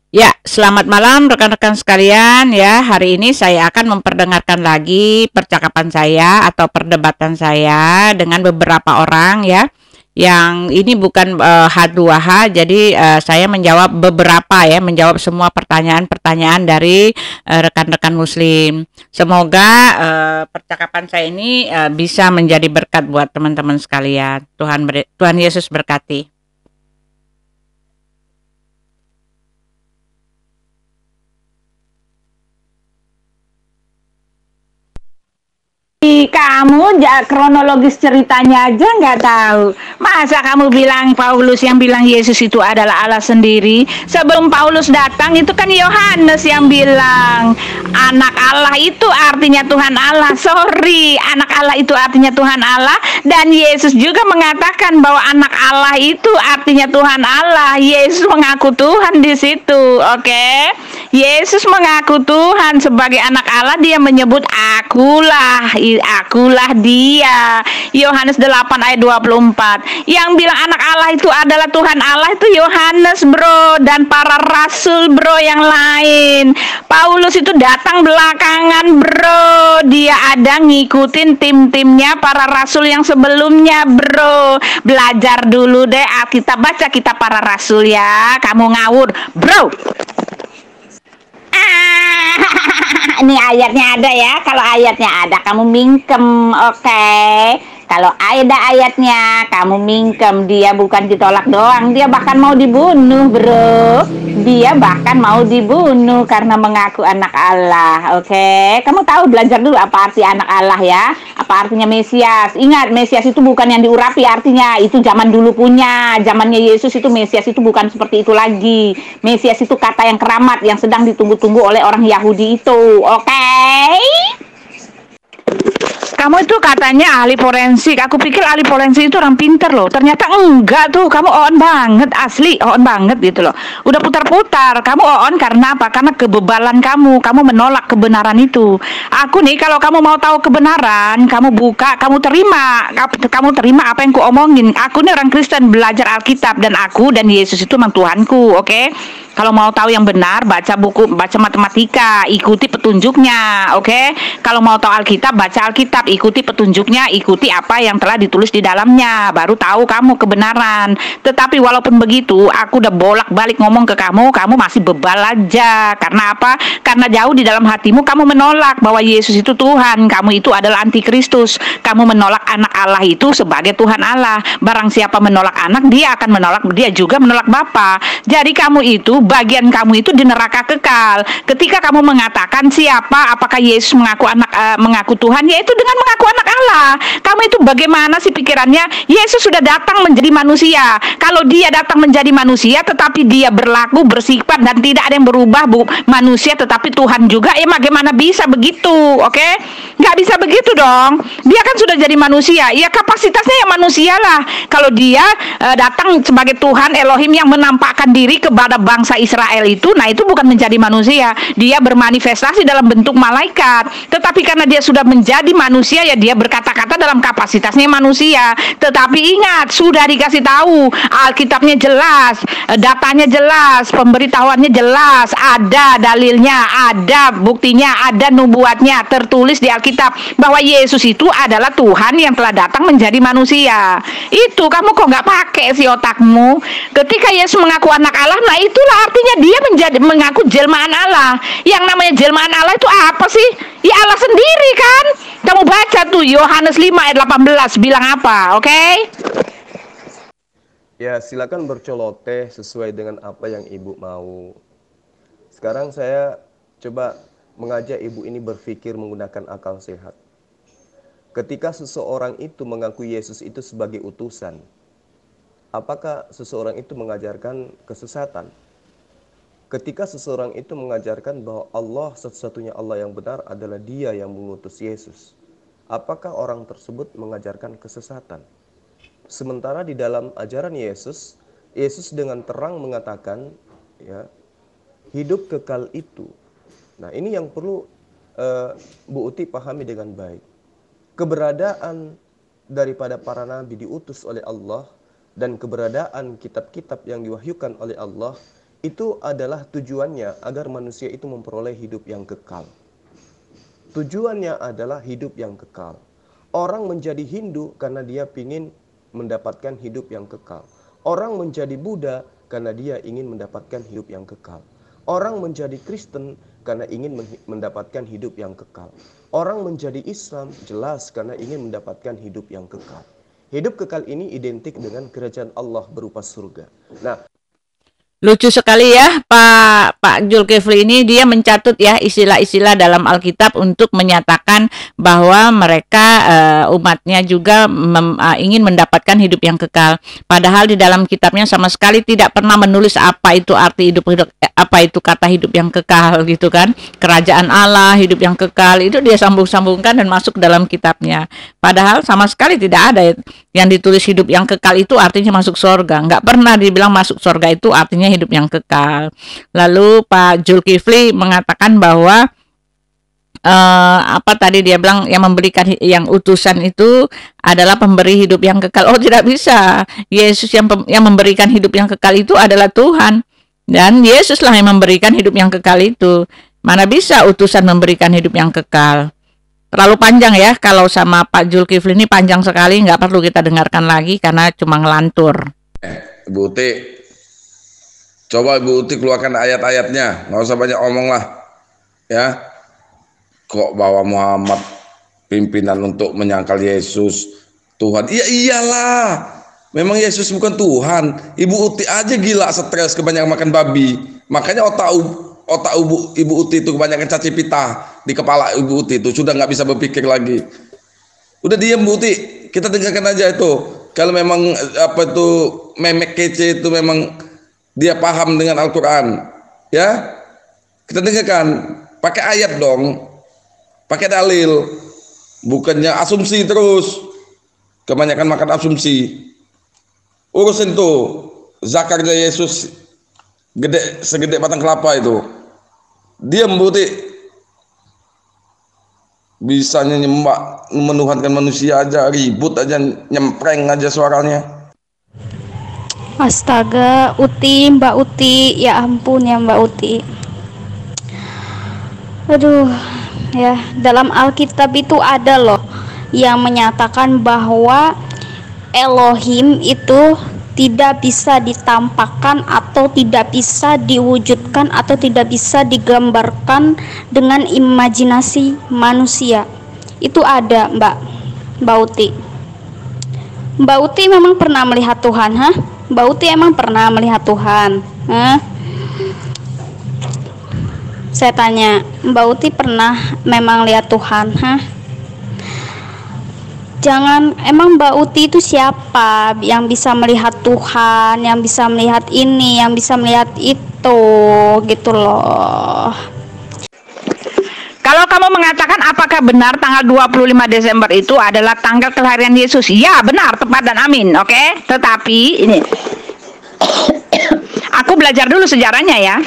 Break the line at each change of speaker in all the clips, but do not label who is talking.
Ya, selamat malam rekan-rekan sekalian ya. Hari ini saya akan memperdengarkan lagi percakapan saya atau perdebatan saya dengan beberapa orang ya. Yang ini bukan H2H, jadi saya menjawab beberapa ya, menjawab semua pertanyaan-pertanyaan dari rekan-rekan muslim. Semoga percakapan saya ini bisa menjadi berkat buat teman-teman sekalian. Tuhan Yesus berkati.
Kamu kronologis ceritanya aja nggak tahu. Masa kamu bilang Paulus yang bilang Yesus itu adalah Allah sendiri? Sebelum Paulus datang itu kan Yohanes yang bilang anak Allah itu artinya Tuhan Allah. Sorry, anak Allah itu artinya Tuhan Allah. Dan Yesus juga mengatakan bahwa anak Allah itu artinya Tuhan Allah. Yesus mengaku Tuhan di situ, oke? Yesus mengaku Tuhan sebagai anak Allah. Dia menyebut akulah dia. Yohanes 8 ayat 24. Yang bilang anak Allah itu adalah Tuhan Allah itu Yohanes, bro, dan para rasul, bro, yang lain. Paulus itu datang belakangan, bro. Dia ada ngikutin tim-timnya para rasul yang sebelumnya, bro. Belajar dulu deh Alkitab, baca kitab para rasul ya. Kamu ngawur, bro. Ini ayatnya ada ya. Kalau ayatnya ada kamu mingkem, oke? Kalau ada ayatnya kamu mingkem. Dia bukan ditolak doang, dia bahkan mau dibunuh, bro. Dia bahkan mau dibunuh karena mengaku anak Allah, oke? Kamu tahu, belajar dulu apa arti anak Allah ya. Apa artinya Mesias. Ingat, Mesias itu bukan yang diurapi artinya. Itu zaman dulu punya. Zamannya Yesus itu Mesias itu bukan seperti itu lagi. Mesias itu kata yang keramat yang sedang ditunggu-tunggu oleh orang Yahudi itu, oke? Kamu itu katanya ahli forensik. Aku pikir ahli forensik itu orang pinter loh. Ternyata enggak tuh. Kamu on banget, asli on banget gitu loh. Udah putar-putar. Kamu on karena apa? Karena kebebalan kamu. Kamu menolak kebenaran itu. Aku nih kalau kamu mau tahu kebenaran, kamu buka, kamu terima. Kamu terima apa yang ku omongin. Aku nih orang Kristen, belajar Alkitab, dan aku dan Yesus itu memang Tuhanku, oke? Kalau mau tahu yang benar, baca buku, baca matematika, ikuti petunjuknya, oke? Kalau mau tahu Alkitab, baca Alkitab, ikuti petunjuknya, ikuti apa yang telah ditulis di dalamnya, baru tahu kamu kebenaran. Tetapi walaupun begitu, aku udah bolak-balik ngomong ke kamu, kamu masih bebal aja. Karena apa? Karena jauh di dalam hatimu kamu menolak bahwa Yesus itu Tuhan, kamu itu adalah antikristus. Kamu menolak anak Allah itu sebagai Tuhan Allah. Barang siapa menolak anak, dia akan menolak, dia juga menolak Bapa. Jadi kamu itu, bagian kamu itu di neraka kekal. Ketika kamu mengatakan siapa, apakah Yesus mengaku Tuhan, yaitu dengan mengaku anak Allah. Kamu itu bagaimana sih pikirannya? Yesus sudah datang menjadi manusia. Kalau dia datang menjadi manusia tetapi dia berlaku, bersifat, dan tidak ada yang berubah, manusia tetapi Tuhan juga, bagaimana bisa begitu? Oke? Nggak bisa begitu dong. Dia kan sudah jadi manusia, ya kapasitasnya yang manusia lah. Kalau dia datang sebagai Tuhan Elohim yang menampakkan diri kepada bangsa Israel itu, nah itu bukan menjadi manusia. Dia bermanifestasi dalam bentuk malaikat. Tetapi karena dia sudah menjadi manusia, ya dia berkata-kata dalam kapasitasnya manusia. Tetapi ingat, sudah dikasih tahu, Alkitabnya jelas, datanya jelas, pemberitahuannya jelas, ada dalilnya, ada buktinya, ada nubuatnya, tertulis di Alkitab bahwa Yesus itu adalah Tuhan yang telah datang menjadi manusia. Itu kamu kok nggak pakai si otakmu? Ketika Yesus mengaku anak Allah, nah itulah artinya dia mengaku jelmaan Allah. Yang namanya jelmaan Allah itu apa sih? Ya Allah sendiri kan. Kamu baca tuh Yohanes 5 ayat 18 bilang apa, oke?
Ya, silakan berceloteh sesuai dengan apa yang Ibu mau. Sekarang saya coba mengajak Ibu ini berpikir menggunakan akal sehat. Ketika seseorang itu mengaku Yesus itu sebagai utusan, apakah seseorang itu mengajarkan kesesatan? Ketika seseorang itu mengajarkan bahwa Allah satu-satunya Allah yang benar adalah Dia yang mengutus Yesus, apakah orang tersebut mengajarkan kesesatan? Sementara di dalam ajaran Yesus, Yesus dengan terang mengatakan, ya, hidup kekal itu. Nah, ini yang perlu Bu Uti pahami dengan baik. Keberadaan daripada para nabi diutus oleh Allah dan keberadaan kitab-kitab yang diwahyukan oleh Allah itu adalah tujuannya agar manusia itu memperoleh hidup yang kekal. Tujuannya adalah hidup yang kekal. Orang menjadi Hindu karena dia ingin mendapatkan hidup yang kekal. Orang menjadi Buddha karena dia ingin mendapatkan hidup yang kekal. Orang menjadi Kristen karena ingin mendapatkan hidup yang kekal. Orang menjadi Islam jelas karena ingin mendapatkan hidup yang kekal. Hidup kekal ini identik dengan kerajaan Allah berupa surga. Nah,
lucu sekali ya Pak Zulkifli ini, dia mencatut ya istilah-istilah dalam Alkitab untuk menyatakan bahwa mereka umatnya juga ingin mendapatkan hidup yang kekal. Padahal di dalam kitabnya sama sekali tidak pernah menulis apa itu arti apa itu kata hidup yang kekal gitu kan. Kerajaan Allah, hidup yang kekal, itu dia sambung-sambungkan dan masuk dalam kitabnya. Padahal sama sekali tidak ada yang ditulis hidup yang kekal itu artinya masuk surga. Nggak pernah dibilang masuk surga itu artinya hidup yang kekal. Lalu Pak Zulkifli mengatakan bahwa apa tadi dia bilang yang memberikan yang utusan itu adalah pemberi hidup yang kekal. Oh, tidak bisa. Yesus yang memberikan hidup yang kekal itu adalah Tuhan, dan Yesuslah yang memberikan hidup yang kekal itu. Mana bisa utusan memberikan hidup yang kekal? Terlalu panjang ya, kalau sama Pak Zulkifli ini panjang sekali, nggak perlu kita dengarkan lagi karena cuma ngelantur.
Ibu Uti, coba Ibu Uti keluarkan ayat-ayatnya, nggak usah banyak omong lah, ya. Kok bawa Muhammad pimpinan untuk menyangkal Yesus Tuhan? Iya iyalah, memang Yesus bukan Tuhan. Ibu Uti aja gila, stres, kebanyakan makan babi, makanya otak Ibu Uti itu kebanyakan caci pitah di kepala Ibu Uti itu, sudah nggak bisa berpikir lagi. Udah diam Bu Uti, kita dengarkan aja itu. Kalau memang apa itu memek kece itu memang dia paham dengan Al-Quran, ya kita dengarkan. Pakai ayat dong, pakai dalil, bukannya asumsi terus. Kebanyakan makan asumsi. Urusin tuh zakarnya Yesus gede segede batang kelapa itu. Diam Bu Uti. Bisanya nyembah menuhankan manusia aja ribut aja, nyempreng aja suaranya.
Astaga, Uti, Mbak Uti, ya ampun ya Mbak Uti. Aduh, ya dalam Alkitab itu ada loh yang menyatakan bahwa Elohim itu tidak bisa ditampakkan atau tidak bisa diwujudkan atau tidak bisa digambarkan dengan imajinasi manusia. Itu ada Mbak Uti. Mbak Uti memang pernah melihat Tuhan, ha? Mbak Uti emang pernah melihat Tuhan, ha? Saya tanya, Mbak Uti pernah memang lihat Tuhan, ha? Jangan, emang Mbak Uti itu siapa yang bisa melihat Tuhan, yang bisa melihat ini, yang bisa melihat itu, gitu loh.
Kalau kamu mengatakan apakah benar tanggal 25 Desember itu adalah tanggal kelahiran Yesus? Ya, benar, tepat dan amin, oke? Tetapi ini aku belajar dulu sejarahnya ya.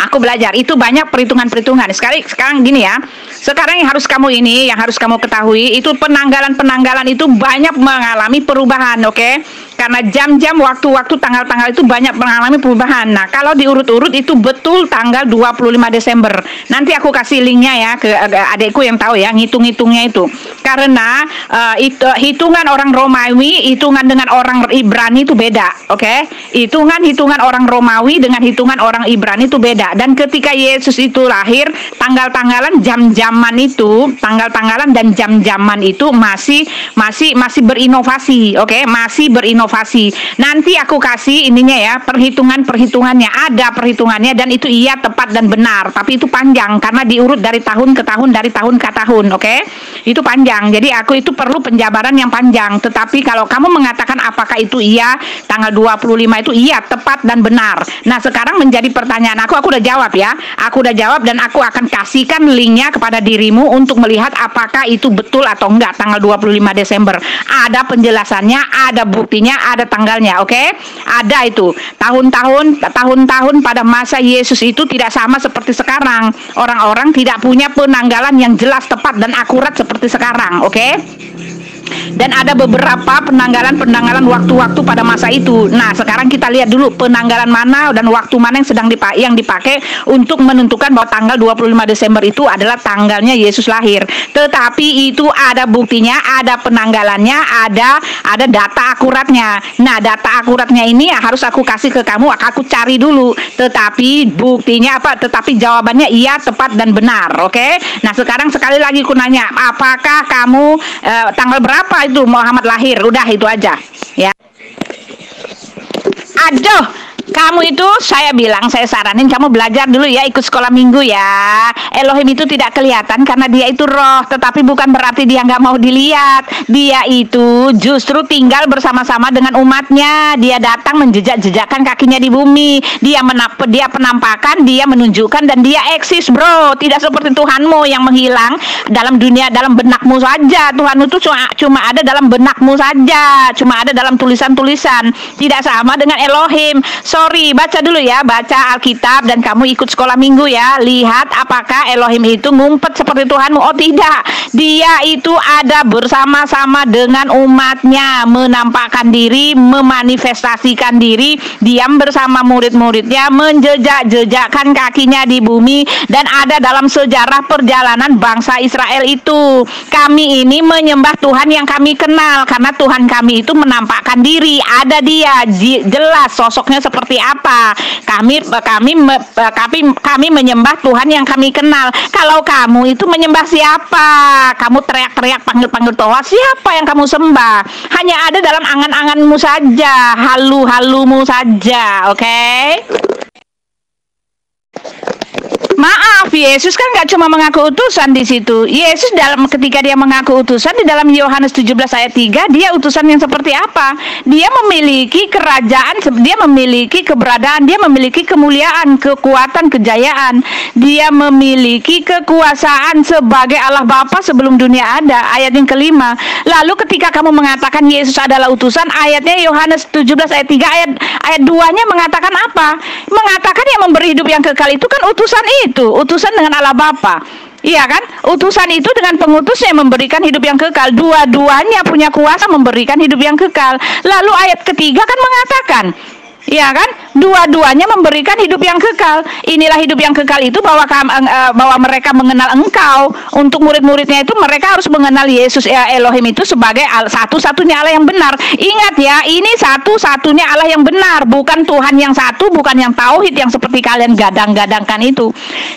Aku belajar, itu banyak perhitungan-perhitungan. Sekarang gini ya. Sekarang yang harus kamu ketahui, itu penanggalan itu banyak mengalami perubahan, oke? Karena jam-jam, waktu-waktu, tanggal-tanggal itu banyak mengalami perubahan. Nah, kalau diurut-urut itu betul tanggal 25 Desember. Nanti aku kasih linknya ya ke adekku yang tahu ya, ngitung-ngitungnya itu. Karena hitungan orang Romawi, hitungan dengan orang Ibrani itu beda, oke? Hitungan orang Romawi dengan hitungan orang Ibrani itu beda. Dan ketika Yesus itu lahir, tanggal-tanggalan jam-jaman itu, tanggal-tanggalan dan jam-jaman itu masih berinovasi, oke? Masih berinovasi. Nanti aku kasih ininya ya, perhitungannya, ada perhitungannya, dan itu iya tepat dan benar, tapi itu panjang karena diurut dari tahun ke tahun, dari tahun ke tahun, oke? Itu panjang. Jadi aku itu perlu penjabaran yang panjang. Tetapi kalau kamu mengatakan apakah itu iya tanggal 25 itu iya tepat dan benar. Nah, sekarang menjadi pertanyaan aku udah jawab ya. Aku udah jawab dan aku akan kasihkan linknya kepada dirimu untuk melihat apakah itu betul atau enggak tanggal 25 Desember. Ada penjelasannya, ada buktinya, ada tanggalnya, oke? Ada itu. Tahun-tahun pada masa Yesus itu tidak sama seperti sekarang. Orang-orang tidak punya penanggalan yang jelas, tepat dan akurat seperti sekarang, oke? Dan ada beberapa penanggalan waktu-waktu pada masa itu. Nah, sekarang kita lihat dulu penanggalan mana dan waktu mana yang dipakai untuk menentukan bahwa tanggal 25 Desember itu adalah tanggalnya Yesus lahir. Tetapi itu ada buktinya, ada penanggalannya, ada data akuratnya. Nah, data akuratnya ini harus aku kasih ke kamu, aku cari dulu. Tetapi buktinya apa? Tetapi jawabannya iya, tepat dan benar. Oke? Nah, sekarang sekali lagi aku nanya, apakah kamu tanggal berapa itu Muhammad lahir? Udah itu aja ya. Aduh, kamu itu saya saranin kamu belajar dulu ya, ikut sekolah minggu ya. Elohim itu tidak kelihatan karena dia itu roh, tetapi bukan berarti dia nggak mau dilihat. Dia itu justru tinggal bersama-sama dengan umatnya. Dia datang menjejak-jejakkan kakinya di bumi. Dia penampakan, dia menunjukkan, dan dia eksis, bro. Tidak seperti Tuhanmu yang menghilang dalam dunia, dalam benakmu saja. Tuhanmu itu cuma ada dalam benakmu saja, cuma ada dalam tulisan-tulisan. Tidak sama dengan Elohim. Sorry, baca dulu ya, baca Alkitab dan kamu ikut sekolah minggu ya. Lihat apakah Elohim itu ngumpet seperti Tuhanmu. Oh tidak, dia itu ada bersama-sama dengan umatnya, menampakkan diri, memanifestasikan diri, diam bersama murid-muridnya, menjejak-jejakkan kakinya di bumi, dan ada dalam sejarah perjalanan bangsa Israel itu. Kami ini menyembah Tuhan yang kami kenal, karena Tuhan kami itu menampakkan diri, ada dia, jelas sosoknya seperti apa. Kami menyembah Tuhan yang kami kenal. Kalau kamu itu menyembah siapa? Kamu teriak-teriak panggil-panggil Tuhan, siapa yang kamu sembah? Hanya ada dalam angan-anganmu saja, halu-halumu saja, oke? Maaf, Yesus kan nggak cuma mengaku utusan di situ. Yesus ketika dia mengaku utusan di dalam Yohanes 17 ayat 3, dia utusan yang seperti apa? Dia memiliki kerajaan, dia memiliki keberadaan, dia memiliki kemuliaan, kekuatan, kejayaan. Dia memiliki kekuasaan sebagai Allah Bapa sebelum dunia ada. Ayat yang kelima. Lalu ketika kamu mengatakan Yesus adalah utusan, ayatnya Yohanes 17 ayat 3, ayat 2-nya mengatakan apa? Mengatakan yang memberi hidup yang kekal itu kan utusan itu, utusan dengan Allah Bapa. Iya kan? Utusan itu dengan pengutusnya memberikan hidup yang kekal. Dua-duanya punya kuasa memberikan hidup yang kekal. Lalu ayat ketiga kan mengatakan, iya kan? Dua-duanya memberikan hidup yang kekal. Inilah hidup yang kekal itu bahwa mereka mengenal Engkau. Untuk murid-muridnya itu mereka harus mengenal Yesus Elohim itu sebagai satu-satunya Allah yang benar. Ingat ya, ini satu-satunya Allah yang benar, bukan Tuhan yang satu, bukan yang tauhid yang seperti kalian gadang-gadangkan itu.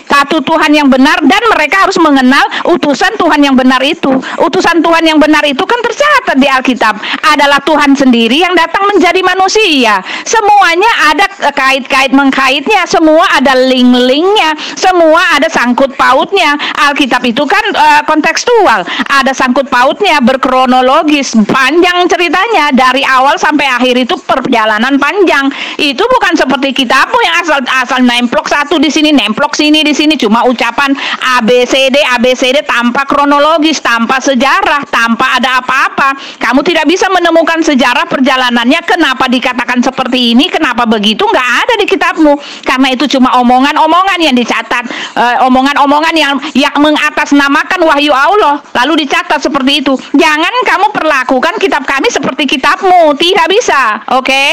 Satu Tuhan yang benar, dan mereka harus mengenal utusan Tuhan yang benar itu. Utusan Tuhan yang benar itu kan tercatat di Alkitab, adalah Tuhan sendiri yang datang menjadi manusia. Semuanya ada kait-kait mengkaitnya, semua ada link-linknya, semua ada sangkut pautnya. Alkitab itu kan kontekstual, ada sangkut pautnya, berkronologis, panjang ceritanya dari awal sampai akhir, itu perjalanan panjang. Itu bukan seperti kitabmu yang asal nemplok satu di sini, nemplok sini di sini, cuma ucapan ABCD tanpa kronologis, tanpa sejarah, tanpa ada apa-apa. Kamu tidak bisa menemukan sejarah perjalanannya, kenapa dikatakan seperti ini, kenapa begitu, nggak ada di kitabmu. Karena itu cuma omongan-omongan yang dicatat, omongan-omongan yang mengatasnamakan wahyu Allah, lalu dicatat seperti itu. Jangan kamu perlakukan kitab kami seperti kitabmu, tidak bisa, oke?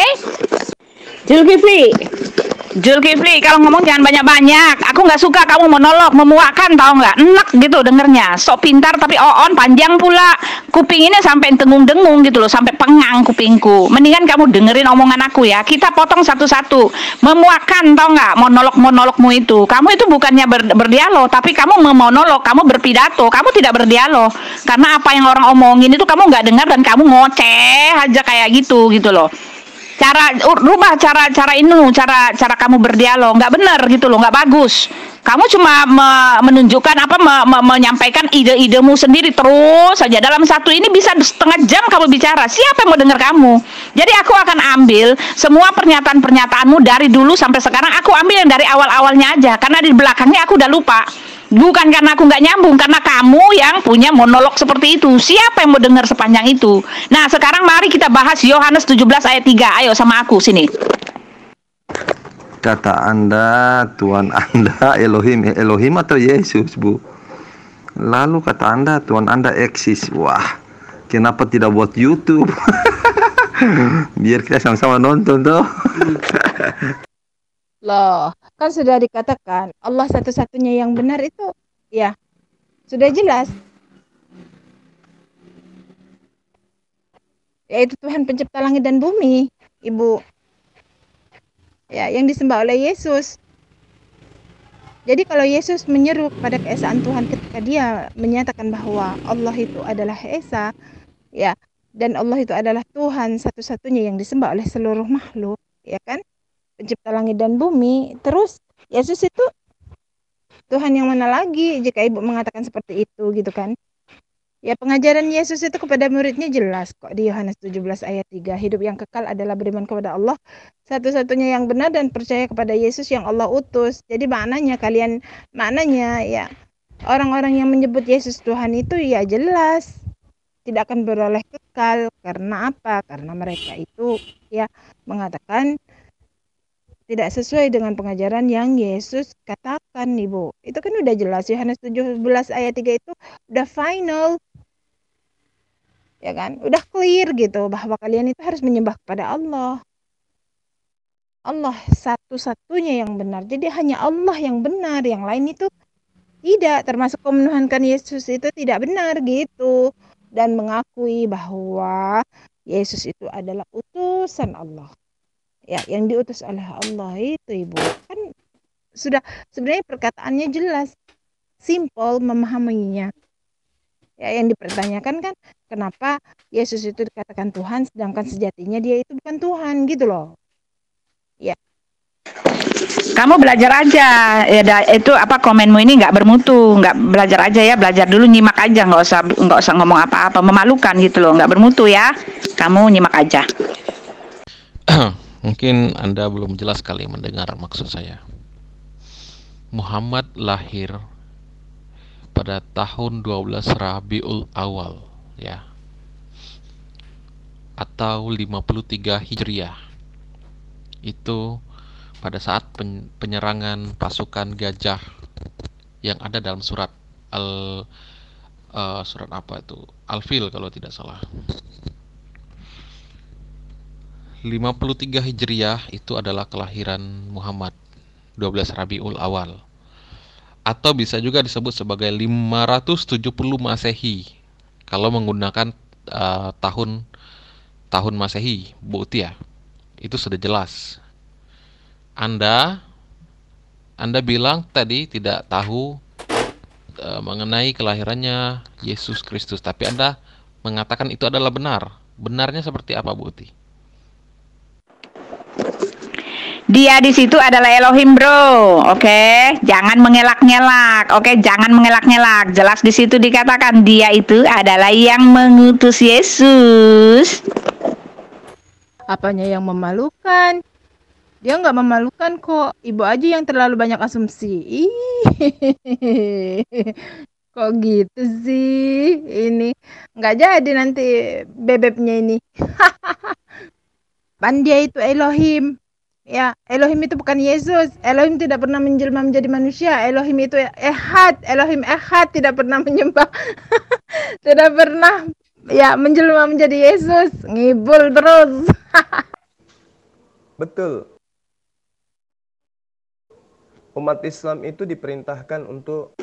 Zulkifli, kalau ngomong jangan banyak-banyak. Aku nggak suka kamu monolog, memuakkan, tau nggak? Enak gitu dengernya. Sok pintar tapi oon panjang pula. Kuping ini sampai dengung-dengung gitu loh, sampai pengang kupingku. Mendingan kamu dengerin omongan aku ya. Kita potong satu-satu. Memuakkan, tau nggak? Monolog-monologmu itu. Kamu itu bukannya berdialog, tapi kamu memonolog, kamu berpidato, kamu tidak berdialog. Karena apa yang orang omongin itu kamu nggak dengar dan kamu ngoceh aja kayak gitu loh. Rubah cara kamu berdialog, nggak benar gitu loh, nggak bagus. Kamu cuma menunjukkan menyampaikan ide-idemu sendiri terus saja. Dalam satu ini bisa setengah jam kamu bicara. Siapa yang mau dengar kamu? Jadi aku akan ambil semua pernyataan-pernyataanmu dari dulu sampai sekarang. Aku ambil yang dari awal-awalnya aja, karena di belakangnya aku udah lupa. Bukan karena aku nggak nyambung, karena kamu yang punya monolog seperti itu. Siapa yang mau dengar sepanjang itu? Nah, sekarang mari kita bahas Yohanes 17 ayat 3. Ayo sama aku sini.
Kata Anda, Tuhan Anda Elohim atau Yesus, Bu? Lalu kata Anda, Tuhan Anda eksis. Wah, Kenapa tidak buat YouTube? Biar kita sama-sama nonton toh.
Loh, kan sudah dikatakan Allah satu-satunya yang benar itu, ya sudah jelas, yaitu Tuhan pencipta langit dan bumi, Ibu. Ya, yang disembah oleh Yesus. Jadi kalau Yesus menyeru kepada keesaan Tuhan ketika dia menyatakan bahwa Allah itu adalah Esa, ya, dan Allah itu adalah Tuhan satu-satunya yang disembah oleh seluruh makhluk, ya kan? Pencipta langit dan bumi. Terus Yesus itu Tuhan yang mana lagi jika Ibu mengatakan seperti itu, gitu kan? Ya, pengajaran Yesus itu kepada muridnya jelas kok di Yohanes 17 ayat 3. Hidup yang kekal adalah beriman kepada Allah satu-satunya yang benar dan percaya kepada Yesus yang Allah utus. Jadi maknanya ya orang-orang yang menyebut Yesus Tuhan itu ya jelas tidak akan beroleh kekal. Karena apa? Karena mereka itu ya mengatakan tidak sesuai dengan pengajaran yang Yesus katakan, Ibu. Itu kan udah jelas. Yohanes 17 ayat 3 itu udah final. Ya kan? Udah clear gitu bahwa kalian itu harus menyembah kepada Allah. Allah satu-satunya yang benar. Jadi hanya Allah yang benar, yang lain itu tidak, termasuk menuhankan Yesus itu tidak benar gitu. Dan mengakui bahwa Yesus itu adalah utusan Allah. Ya, yang diutus oleh Allah itu, Ibu. Kan sudah sebenarnya perkataannya jelas, simple memahaminya. Ya, yang dipertanyakan kan kenapa Yesus itu dikatakan Tuhan sedangkan sejatinya dia itu bukan Tuhan gitu loh. Ya.
Kamu belajar aja ya, itu apa komenmu ini nggak bermutu, nggak belajar aja ya, belajar dulu, nyimak aja, nggak usah ngomong apa-apa memalukan gitu loh, nggak bermutu ya, kamu nyimak aja.
Mungkin Anda belum jelas kali mendengar maksud saya. Muhammad lahir pada tahun 12 Rabiul Awal ya, atau 53 Hijriah. Itu pada saat penyerangan pasukan gajah yang ada dalam surat surat apa itu? Al-Fil kalau tidak salah. 53 Hijriah itu adalah kelahiran Muhammad, 12 Rabiul Awal. Atau bisa juga disebut sebagai 570 Masehi kalau menggunakan tahun Masehi, Bu Utia. Itu sudah jelas. Anda bilang tadi tidak tahu mengenai kelahirannya Yesus Kristus, tapi Anda mengatakan itu adalah benar. Benarnya seperti apa, Bu Uti?
Dia di situ adalah Elohim, bro. Oke, jangan mengelak-ngelak. Oke, jangan mengelak-ngelak. Jelas di situ dikatakan dia itu adalah yang mengutus Yesus.
Apanya yang memalukan? Dia nggak memalukan kok. Ibu aja yang terlalu banyak asumsi. Kok gitu sih? Ini nggak jadi nanti bebeknya ini. Pan dia itu Elohim. Ya, Elohim itu bukan Yesus. Elohim tidak pernah menjelma menjadi manusia. Elohim itu Ehad. Elohim Ehad tidak pernah menyembah. Tidak pernah ya menjelma menjadi Yesus. Ngibul terus.
Betul. Umat Islam itu diperintahkan untuk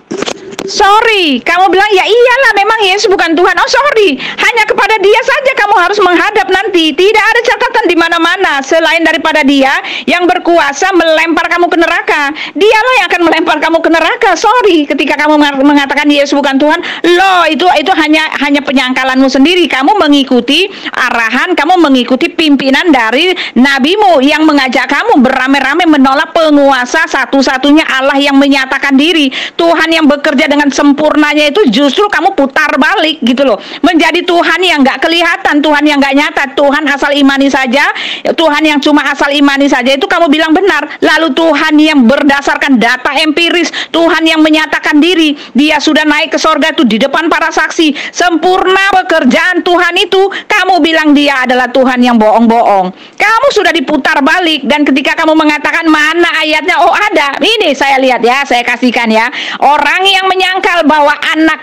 Sorry, kamu bilang ya iyalah memang Yesus bukan Tuhan. Oh sorry, hanya kepada dia saja kamu harus menghadap nanti. Tidak ada catatan di mana-mana selain daripada dia yang berkuasa melempar kamu ke neraka. Dialah yang akan melempar kamu ke neraka. Sorry, ketika kamu mengatakan Yesus bukan Tuhan, loh itu hanya penyangkalanmu sendiri. Kamu mengikuti arahan, kamu mengikuti pimpinan dari nabimu yang mengajak kamu beramai-ramai menolak penguasa satu-satunya Allah yang menyatakan diri. Tuhan yang bekerja dengan sempurnanya itu justru kamu putar balik gitu loh, menjadi Tuhan yang nggak kelihatan, Tuhan yang nggak nyata, Tuhan asal imani saja, Tuhan yang cuma asal imani saja itu kamu bilang benar. Lalu Tuhan yang berdasarkan data empiris, Tuhan yang menyatakan diri, dia sudah naik ke sorga itu di depan para saksi, sempurna pekerjaan Tuhan itu, kamu bilang dia adalah Tuhan yang bohong-bohong. Kamu sudah diputar balik. Dan ketika kamu mengatakan mana ayatnya, oh ada, ini saya lihat ya, saya kasihkan ya. Orang yang menyangkal bahwa anak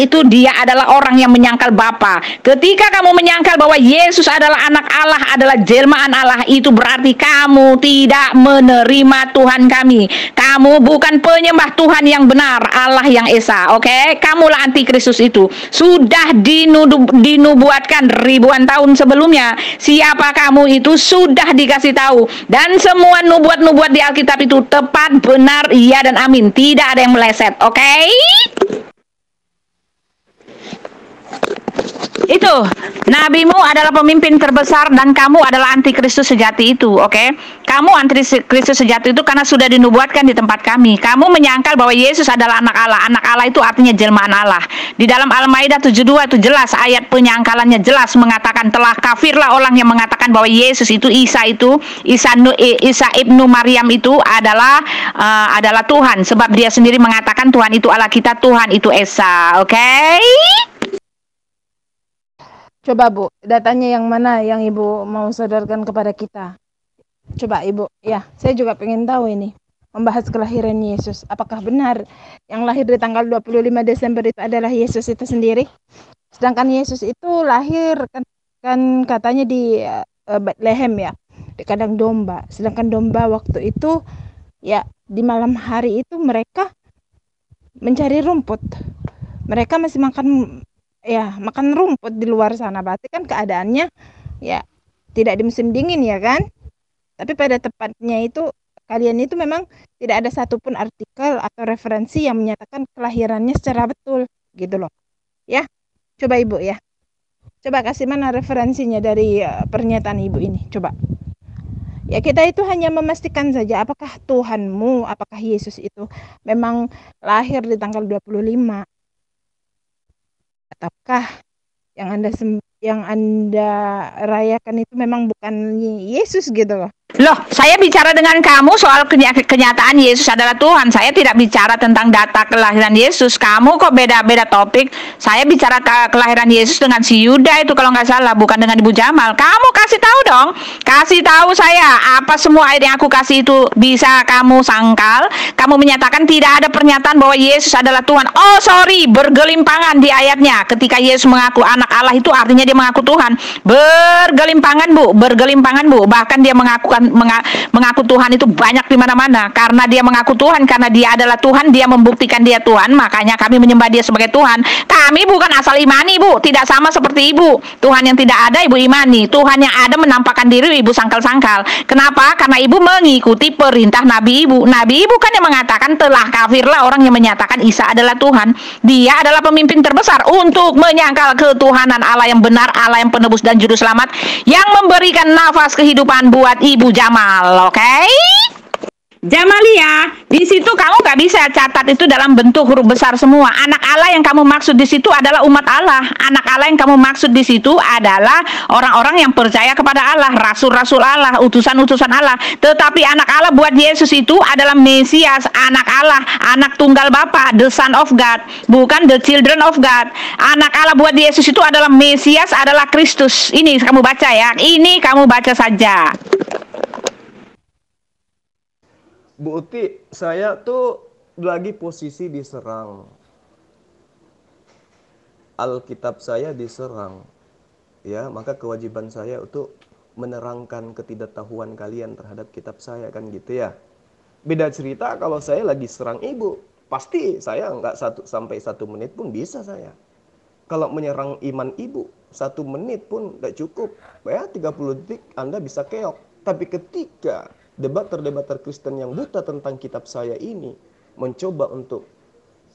itu dia adalah orang yang menyangkal bahwa Bapa. Ketika kamu menyangkal bahwa Yesus adalah anak Allah, adalah jelmaan Allah, itu berarti kamu tidak menerima Tuhan kami. Kamu bukan penyembah Tuhan yang benar, Allah yang esa. Oke, kamulah antikristus itu. Sudah dinubuatkan ribuan tahun sebelumnya. Siapa kamu itu sudah dikasih tahu, dan semua nubuat-nubuat di Alkitab itu tepat, benar, iya dan amin. Tidak ada yang meleset. Oke? Itu, nabimu adalah pemimpin terbesar dan kamu adalah antikristus sejati itu, oke? Kamu antikristus sejati itu karena sudah dinubuatkan di tempat kami. Kamu menyangkal bahwa Yesus adalah anak Allah. Anak Allah itu artinya jelmaan Allah. Di dalam Al-Maidah 72 itu jelas, ayat penyangkalannya jelas mengatakan, telah kafirlah orang yang mengatakan bahwa Yesus itu, Isa ibnu Maryam itu adalah Tuhan, sebab dia sendiri mengatakan Tuhan itu Allah kita, Tuhan itu Esa, oke?
Coba Bu, datanya yang mana yang Ibu mau sadarkan kepada kita? Coba Ibu, ya, saya juga pengen tahu ini. Membahas kelahiran Yesus. Apakah benar yang lahir di tanggal 25 Desember itu adalah Yesus itu sendiri? Sedangkan Yesus itu lahir kan katanya di Bethlehem ya, di kandang domba. Sedangkan domba waktu itu ya di malam hari itu mereka mencari rumput. Mereka masih makan rumput di luar sana. Berarti kan keadaannya ya tidak di musim dingin ya kan. Tapi pada tepatnya itu kalian itu memang tidak ada satupun artikel atau referensi yang menyatakan kelahirannya secara betul gitu loh. Ya, coba Ibu ya. Coba kasih mana referensinya dari pernyataan Ibu ini. Coba. Ya, kita itu hanya memastikan saja apakah Tuhanmu, apakah Yesus itu memang lahir di tanggal 25. Ataukah yang Anda rayakan itu memang bukan Yesus gitu loh.
Loh, saya bicara dengan kamu soal kenyataan Yesus adalah Tuhan. Saya tidak bicara tentang data kelahiran Yesus. Kamu kok beda-beda topik. Saya bicara kelahiran Yesus dengan si Yuda itu kalau nggak salah, bukan dengan Ibu Jamal. Kamu kasih tahu dong. Kasih tahu saya apa semua ayat yang aku kasih itu bisa kamu sangkal. Kamu menyatakan tidak ada pernyataan bahwa Yesus adalah Tuhan. Oh sorry, bergelimpangan di ayatnya. Ketika Yesus mengaku anak Allah itu artinya dia mengaku Tuhan. Bergelimpangan Bu. Bahkan dia mengaku Tuhan itu banyak di mana-mana. Karena dia mengaku Tuhan, karena dia adalah Tuhan, dia membuktikan dia Tuhan, makanya kami menyembah dia sebagai Tuhan. Kami bukan asal imani Bu, tidak sama seperti Ibu. Tuhan yang tidak ada Ibu imani, Tuhan yang ada menampakkan diri Ibu sangkal-sangkal. Kenapa? Karena Ibu mengikuti perintah Nabi Ibu. Nabi Ibu kan yang mengatakan telah kafirlah orang yang menyatakan Isa adalah Tuhan. Dia adalah pemimpin terbesar untuk menyangkal ketuhanan Allah yang benar, Allah yang penebus dan juru selamat, yang memberikan nafas kehidupan buat Ibu Jamal, oke? Jamalia, di situ kamu gak bisa catat itu dalam bentuk huruf besar semua. Anak Allah yang kamu maksud di situ adalah umat Allah. Anak Allah yang kamu maksud di situ adalah orang-orang yang percaya kepada Allah, rasul-rasul Allah, utusan-utusan Allah. Tetapi anak Allah buat Yesus itu adalah Mesias, anak Allah, anak tunggal Bapa, the Son of God, bukan the children of God. Anak Allah buat Yesus itu adalah Mesias, adalah Kristus. Ini kamu baca ya. Ini kamu baca saja.
Bu Uti, saya tuh lagi posisi diserang. Alkitab saya diserang. Ya, maka kewajiban saya untuk menerangkan ketidaktahuan kalian terhadap kitab saya kan gitu ya. Beda cerita kalau saya lagi serang Ibu. Pasti saya nggak sampai 1 menit pun bisa saya. Kalau menyerang iman Ibu, 1 menit pun nggak cukup. Ya, 30 detik Anda bisa keok. Tapi ketika debater-debater Kristen yang buta tentang kitab saya ini mencoba untuk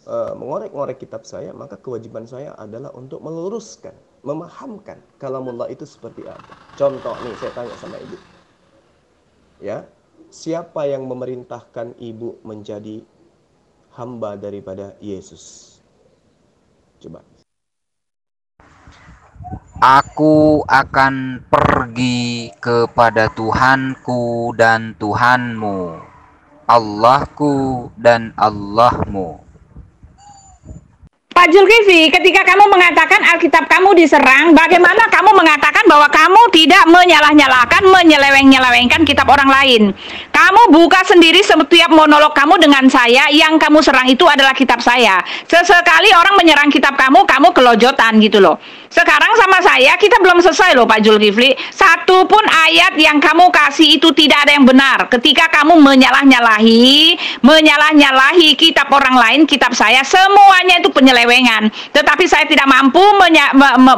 mengorek-ngorek kitab saya, maka kewajiban saya adalah untuk meluruskan, memahamkan kalamullah itu seperti apa. Contoh nih, saya tanya sama Ibu. Ya, siapa yang memerintahkan Ibu menjadi hamba daripada Yesus? Coba.
Aku akan pergi kepada Tuhanku dan Tuhanmu, Allahku dan Allahmu.
Pak Zulkifli, ketika kamu mengatakan Alkitab kamu diserang, bagaimana kamu mengatakan bahwa kamu tidak menyalah-nyalahkan, menyeleweng-nyelewengkan kitab orang lain? Kamu buka sendiri setiap monolog kamu dengan saya, yang kamu serang itu adalah kitab saya. Sesekali orang menyerang kitab kamu kelojotan gitu loh. Sekarang sama saya, kita belum selesai loh Pak Zulkifli. Satu pun ayat yang kamu kasih itu tidak ada yang benar. Ketika kamu menyalah-nyalahi kitab orang lain, kitab saya, semuanya itu penyelewengan. Tetapi saya tidak mampu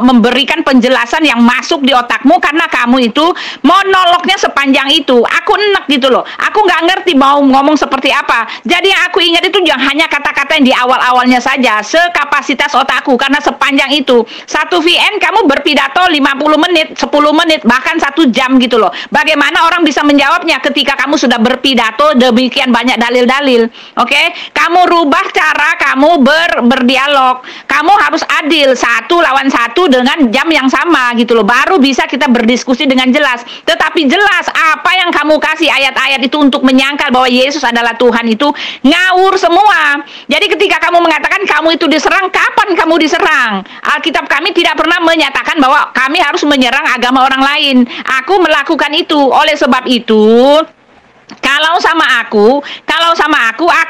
memberikan penjelasan yang masuk di otakmu karena kamu itu monolognya sepanjang itu. Aku enek gitu loh. Aku nggak ngerti mau ngomong seperti apa. Jadi yang aku ingat itu hanya kata-kata yang di awal-awalnya saja, sekapasitas otakku, karena sepanjang itu. Satu VN kamu berpidato 50 menit, 10 menit, bahkan 1 jam gitu loh. Bagaimana orang bisa menjawabnya ketika kamu sudah berpidato demikian banyak dalil-dalil? Oke? Kamu rubah cara kamu berdialog. Kamu harus adil, 1 lawan 1 dengan jam yang sama gitu loh. Baru bisa kita berdiskusi dengan jelas. Tetapi jelas apa yang kamu kasih ayat-ayat itu untuk menyangkal bahwa Yesus adalah Tuhan itu ngawur semua. Jadi ketika kamu mengatakan kamu itu diserang, kapan kamu diserang? Alkitab kami tidak pernah menyatakan bahwa kami harus menyerang agama orang lain. Aku melakukan itu. Oleh sebab itu, kalau sama aku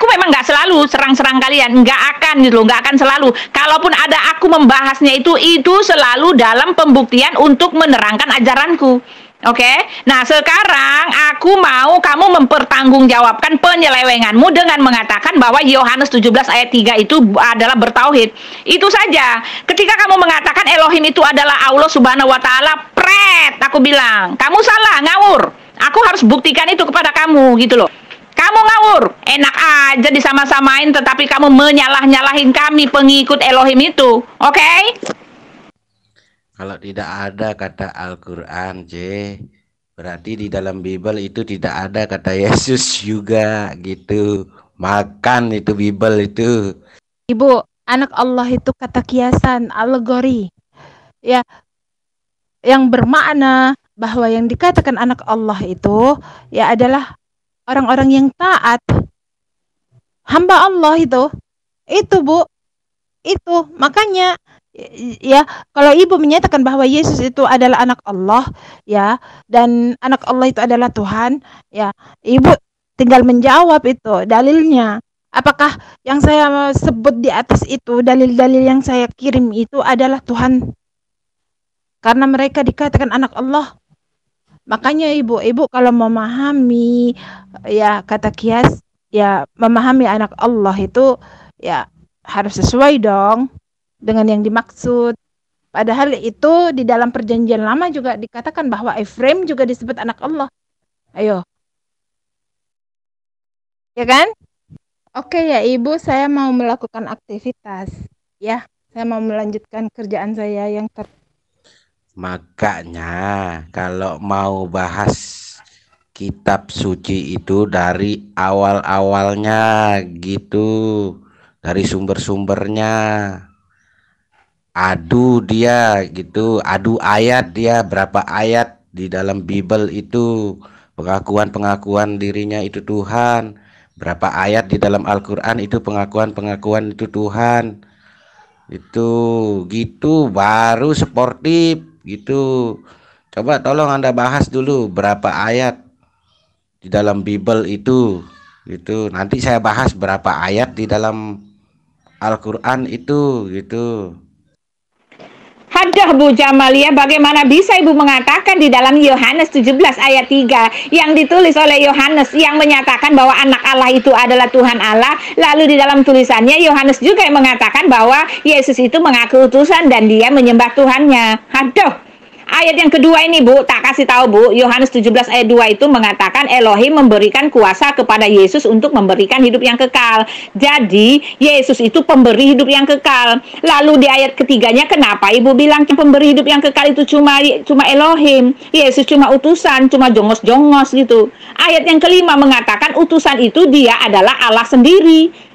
memang nggak selalu serang-serang kalian, nggak akan gitu, nggak akan selalu. Kalaupun ada aku membahasnya itu selalu dalam pembuktian untuk menerangkan ajaranku. Oke, nah sekarang aku mau kamu mempertanggungjawabkan penyelewenganmu dengan mengatakan bahwa Yohanes 17 ayat 3 itu adalah bertauhid. Itu saja. Ketika kamu mengatakan Elohim itu adalah Allah Subhanahu wa taala, pret, aku bilang, kamu salah, ngawur. Aku harus buktikan itu kepada kamu gitu loh. Kamu ngawur, enak aja disama-samain, tetapi kamu menyalah-nyalahin kami pengikut Elohim itu. Oke?
Kalau tidak ada kata Al-Quran, berarti di dalam Bible itu tidak ada kata Yesus juga gitu. Makan itu Bible itu.
Ibu, anak Allah itu kata kiasan, alegori. Ya, yang bermakna bahwa yang dikatakan anak Allah itu ya adalah orang-orang yang taat. Hamba Allah itu Bu. Itu makanya ya, kalau ibu menyatakan bahwa Yesus itu adalah anak Allah ya, dan anak Allah itu adalah Tuhan ya, ibu tinggal menjawab itu dalilnya. Apakah yang saya sebut di atas itu dalil-dalil yang saya kirim itu adalah Tuhan karena mereka dikatakan anak Allah? Makanya ibu kalau memahami ya kata kias ya, memahami anak Allah itu ya harus sesuai dong dengan yang dimaksud. Padahal itu di dalam perjanjian lama juga dikatakan bahwa Efraim juga disebut anak Allah. Ayo. Ya kan? Oke ya ibu, saya mau melakukan aktivitas. Ya, saya mau melanjutkan kerjaan saya yang
Makanya kalau mau bahas kitab suci itu dari awal-awalnya gitu, dari sumber-sumbernya. Adu dia gitu, adu ayat dia, berapa ayat di dalam Bible itu pengakuan-pengakuan dirinya itu Tuhan, berapa ayat di dalam Al-Quran itu pengakuan-pengakuan itu Tuhan. Itu gitu baru sportif gitu. Coba tolong Anda bahas dulu berapa ayat di dalam Bible itu gitu. Nanti saya bahas berapa ayat di dalam Al-Quran itu gitu.
Hadah Bu Jamalia, bagaimana bisa Ibu mengatakan di dalam Yohanes 17 ayat 3 yang ditulis oleh Yohanes yang menyatakan bahwa anak Allah itu adalah Tuhan Allah, lalu di dalam tulisannya Yohanes juga yang mengatakan bahwa Yesus itu mengaku utusan dan dia menyembah Tuhannya. Haduh. Ayat yang kedua ini Bu, tak kasih tahu Bu, Yohanes 17 ayat 2 itu mengatakan Elohim memberikan kuasa kepada Yesus untuk memberikan hidup yang kekal. Jadi Yesus itu pemberi hidup yang kekal. Lalu di ayat ketiganya kenapa Ibu bilang pemberi hidup yang kekal itu cuma Elohim, Yesus cuma utusan, cuma jongos-jongos gitu. Ayat yang kelima mengatakan utusan itu dia adalah Allah sendiri.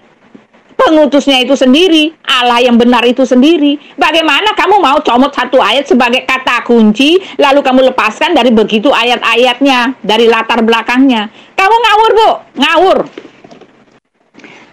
Pengutusnya itu sendiri, Allah yang benar itu sendiri. Bagaimana kamu mau comot satu ayat sebagai kata kunci, lalu kamu lepaskan dari begitu ayat-ayatnya, dari latar belakangnya? Kamu ngawur Bu, ngawur.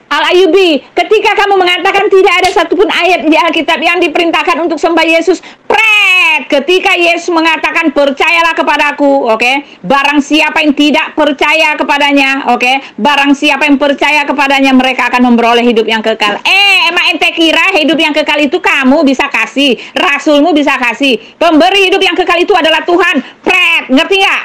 Al-Ayubi, ketika kamu mengatakan tidak ada satupun ayat di Alkitab yang diperintahkan untuk sembah Yesus, pret, ketika Yesus mengatakan percayalah kepadaku, oke, barang siapa yang tidak percaya kepadanya, oke, barang siapa yang percaya kepadanya mereka akan memperoleh hidup yang kekal. Emang ente kira hidup yang kekal itu kamu bisa kasih, rasulmu bisa kasih? Pemberi hidup yang kekal itu adalah Tuhan. Pret, ngerti nggak?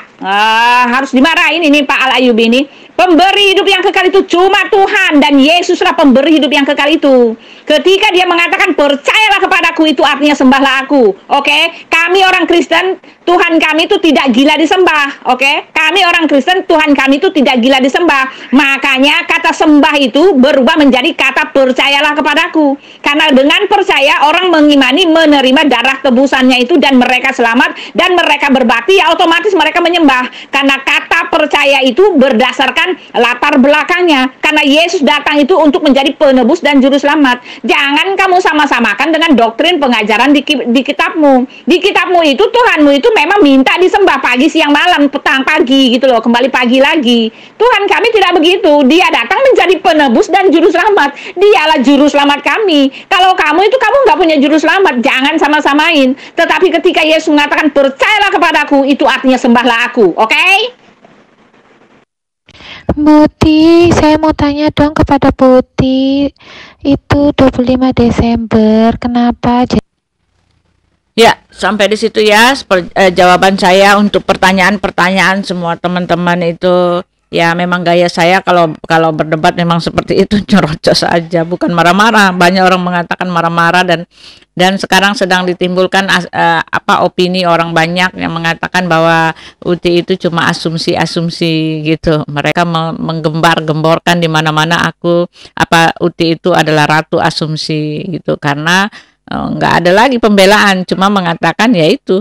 Harus dimarahin ini Pak Al-Ayubi ini. Pemberi hidup yang kekal itu cuma Tuhan, dan Yesuslah pemberi hidup yang kekal itu. Ketika dia mengatakan percayalah kepadaku, itu artinya sembahlah aku. Oke, kami orang Kristen, Tuhan kami itu tidak gila disembah. Oke, kami orang Kristen, Tuhan kami itu tidak gila disembah. Makanya kata sembah itu berubah menjadi kata percayalah kepadaku. Karena dengan percaya orang mengimani, menerima darah tebusannya itu, dan mereka selamat dan mereka berbakti, ya otomatis mereka menyembah. Karena kata percaya itu berdasarkan latar belakangnya. Karena Yesus datang itu untuk menjadi penebus dan juru selamat. Jangan kamu sama-samakan dengan doktrin pengajaran di kitabmu. Di kitabmu itu Tuhanmu itu memang minta disembah pagi, siang, malam, petang, pagi gitu loh, kembali pagi lagi. Tuhan kami tidak begitu. Dia datang menjadi penebus dan juru selamat. Dialah juru selamat kami. Kalau kamu itu kamu nggak punya juru selamat, jangan sama-samain. Tetapi ketika Yesus mengatakan percayalah kepadaku, itu artinya sembahlah aku. Oke?
Buti, saya mau tanya dong kepada Buti. Itu 25 Desember, kenapa?
Ya, sampai di situ ya jawaban saya untuk pertanyaan-pertanyaan semua teman-teman itu. Ya, memang gaya saya kalau berdebat memang seperti itu, nyerocos aja, bukan marah-marah. Banyak orang mengatakan marah-marah, dan sekarang sedang ditimbulkan opini orang banyak yang mengatakan bahwa Uti itu cuma asumsi-asumsi gitu. Mereka menggembar-gemborkan di mana-mana Uti itu adalah ratu asumsi gitu, karena nggak ada lagi pembelaan, cuma mengatakan yaitu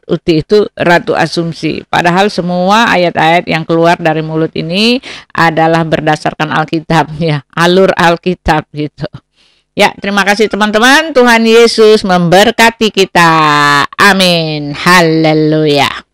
Uti itu ratu asumsi. Padahal semua ayat-ayat yang keluar dari mulut ini adalah berdasarkan Alkitab ya, alur Alkitab gitu. Ya, terima kasih teman-teman. Tuhan Yesus memberkati kita. Amin. Haleluya.